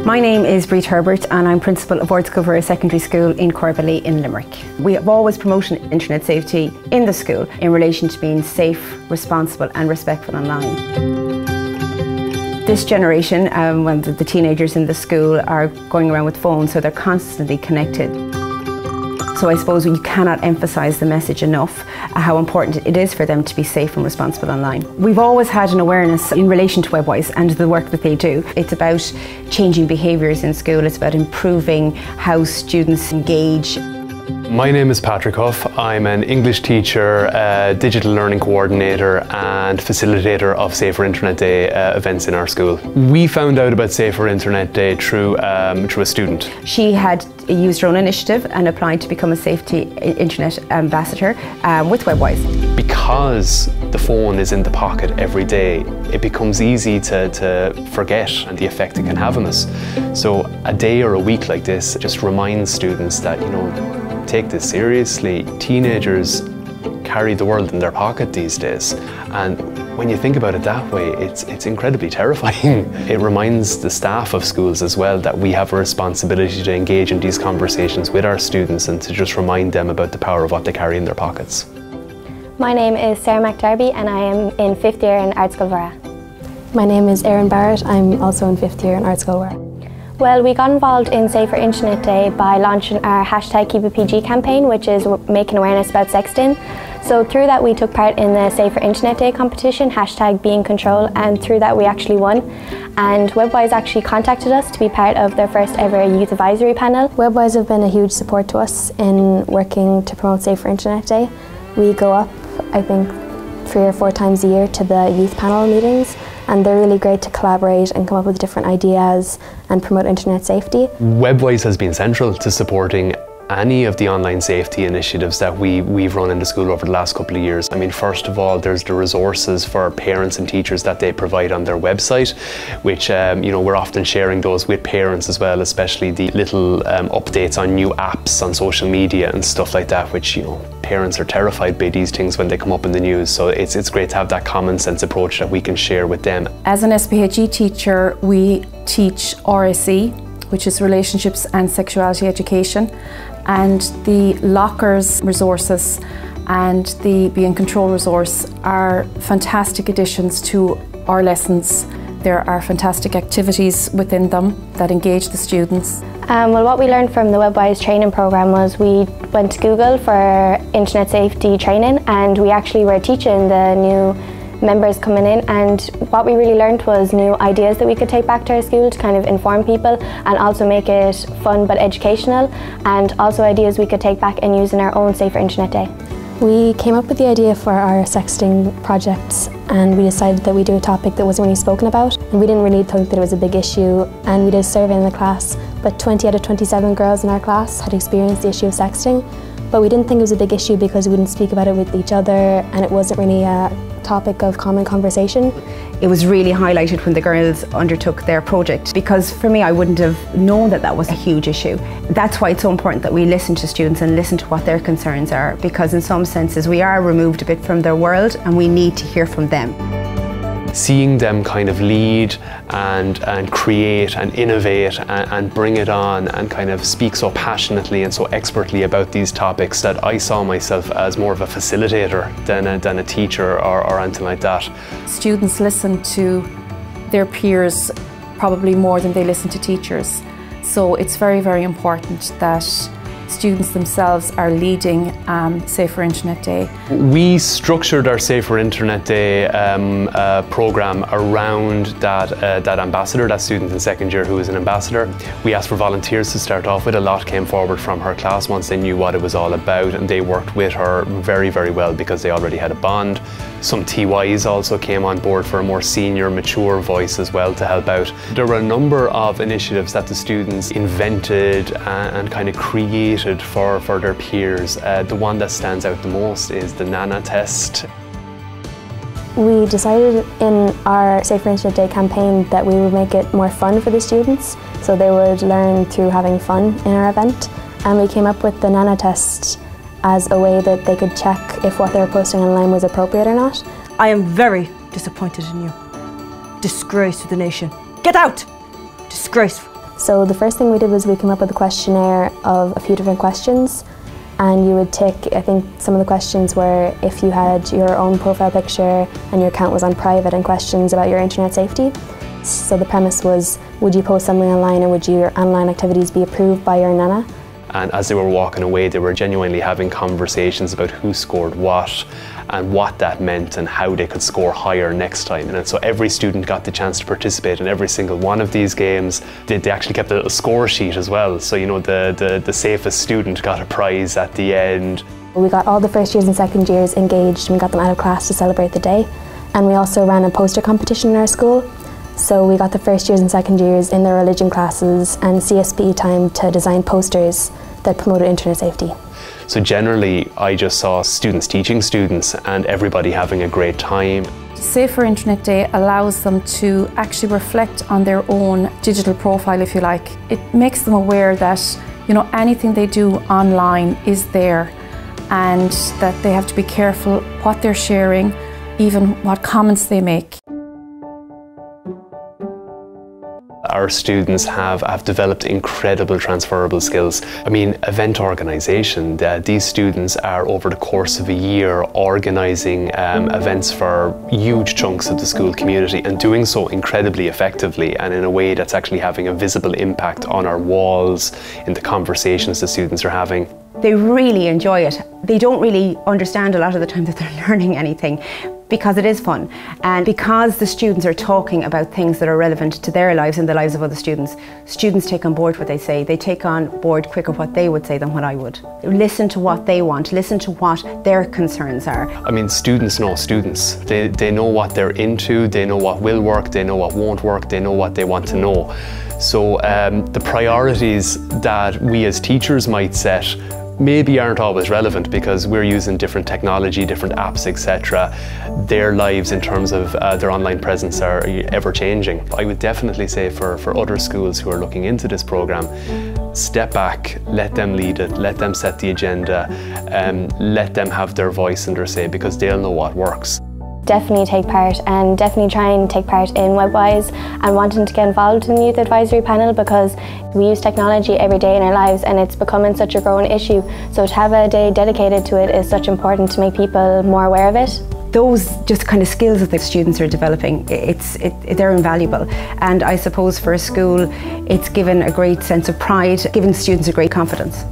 My name is Bríd Herbert and I'm principal of Ardscoil Mhuire Secondary School in Corbally in Limerick. We have always promoted internet safety in the school in relation to being safe, responsible and respectful online. This generation, when the teenagers in the school are going around with phones, so they're constantly connected. So I suppose you cannot emphasise the message enough how important it is for them to be safe and responsible online. We've always had an awareness in relation to Webwise and the work that they do. It's about changing behaviours in school, it's about improving how students engage. My name is Patrick Huff. I'm an English teacher, digital learning coordinator and facilitator of Safer Internet Day events in our school. We found out about Safer Internet Day through a student. She had used her own initiative and applied to become a safety internet ambassador with Webwise. Because the phone is in the pocket every day, it becomes easy to forget and the effect it can have on us. So a day or a week like this just reminds students that, take this seriously. Teenagers carry the world in their pocket these days, and when you think about it that way, it's incredibly terrifying. It reminds the staff of schools as well that we have a responsibility to engage in these conversations with our students and to just remind them about the power of what they carry in their pockets. My name is Sarah McDarby and I am in 5th year in Ardscoil Mhuire. My name is Erin Barrett. I'm also in 5th year in Ardscoil Mhuire. Well, we got involved in Safer Internet Day by launching our #KeepItPG campaign, which is making awareness about sexting. So through that we took part in the Safer Internet Day competition, #BeInControl, and through that we actually won. And Webwise actually contacted us to be part of their first ever youth advisory panel. Webwise have been a huge support to us in working to promote Safer Internet Day. We go up, I think, 3 or 4 times a year to the youth panel meetings, and they're really great to collaborate and come up with different ideas and promote internet safety. Webwise has been central to supporting any of the online safety initiatives that we've run in the school over the last couple of years. I mean, first of all, there's the resources for parents and teachers that they provide on their website, which we're often sharing those with parents as well, especially the little updates on new apps on social media and stuff like that, which parents are terrified by these things when they come up in the news. So it's great to have that common sense approach that we can share with them. As an SPHE teacher, we teach RSE, which is Relationships and Sexuality Education, and the Lockers resources and the Be in Control resource are fantastic additions to our lessons. There are fantastic activities within them that engage the students. Well, what we learned from the Webwise training programme was we went to Google for internet safety training, and we actually were teaching the new members coming in, and what we really learned was new ideas that we could take back to our school to kind of inform people and also make it fun but educational, and also ideas we could take back and use in our own Safer Internet Day. We came up with the idea for our sexting projects, and we decided that we do a topic that wasn't really spoken about, and we didn't really think that it was a big issue, and we did a survey in the class, but 20 out of 27 girls in our class had experienced the issue of sexting, but we didn't think it was a big issue because we didn't speak about it with each other, and it wasn't really a topic of common conversation. It was really highlighted when the girls undertook their project, because for me I wouldn't have known that that was a huge issue. That's why it's so important that we listen to students and listen to what their concerns are, because in some senses we are removed a bit from their world and we need to hear from them. Seeing them kind of lead and create and innovate and bring it on and kind of speak so passionately and so expertly about these topics that I saw myself as more of a facilitator than a teacher or anything like that. Students listen to their peers probably more than they listen to teachers. So it's very, very important that students themselves are leading Safer Internet Day. We structured our Safer Internet Day programme around that ambassador, that student in 2nd year who was an ambassador. We asked for volunteers to start off with. A lot came forward from her class once they knew what it was all about, and they worked with her very, very well because they already had a bond. Some TYs also came on board for a more senior, mature voice as well to help out. There were a number of initiatives that the students invented and kind of created for their peers. The one that stands out the most is the Nana test. We decided in our Safer Internet Day campaign that we would make it more fun for the students, so they would learn through having fun in our event, and we came up with the Nana test as a way that they could check if what they were posting online was appropriate or not. I am very disappointed in you. Disgrace to the nation. Get out! Disgraceful. So the first thing we did was we came up with a questionnaire of a few different questions, and you would tick, I think some of the questions were if you had your own profile picture and your account was on private, and questions about your internet safety. So the premise was, would you post something online, or would your online activities be approved by your nana? And as they were walking away, they were genuinely having conversations about who scored what and what that meant and how they could score higher next time. And so every student got the chance to participate in every single one of these games. They actually kept a little score sheet as well. So, you know, the safest student got a prize at the end. We got all the first years and second years engaged, and we got them out of class to celebrate the day. And we also ran a poster competition in our school. So we got the first years and second years in their religion classes and CSPE time to design posters that promoted internet safety. So generally, I just saw students teaching students and everybody having a great time. Safer Internet Day allows them to actually reflect on their own digital profile, if you like. It makes them aware that, you know, anything they do online is there, and that they have to be careful what they're sharing, even what comments they make. Our students have developed incredible transferable skills. I mean, event organisation. These students are, over the course of a year, organising events for huge chunks of the school community, and doing so incredibly effectively and in a way that's actually having a visible impact on our walls, in the conversations the students are having. They really enjoy it. They don't really understand a lot of the time that they're learning anything, because it is fun, and because the students are talking about things that are relevant to their lives and the lives of other students. Students take on board what they say. They take on board quicker what they would say than what I would. Listen to what they want, listen to what their concerns are. I mean, students know students. They know what they're into, they know what will work, they know what won't work, they know what they want to know. So the priorities that we as teachers might set maybe aren't always relevant, because we're using different technology, different apps, etc. Their lives in terms of their online presence are ever changing. I would definitely say for other schools who are looking into this programme, step back, let them lead it, let them set the agenda, let them have their voice and their say, because they'll know what works. Definitely take part, and definitely try and take part in Webwise, and wanting to get involved in the youth advisory panel, because we use technology every day in our lives and it's becoming such a growing issue. So to have a day dedicated to it is such important to make people more aware of it. Those just kind of skills that the students are developing, they're invaluable. And I suppose for a school, it's given a great sense of pride, giving students a great confidence.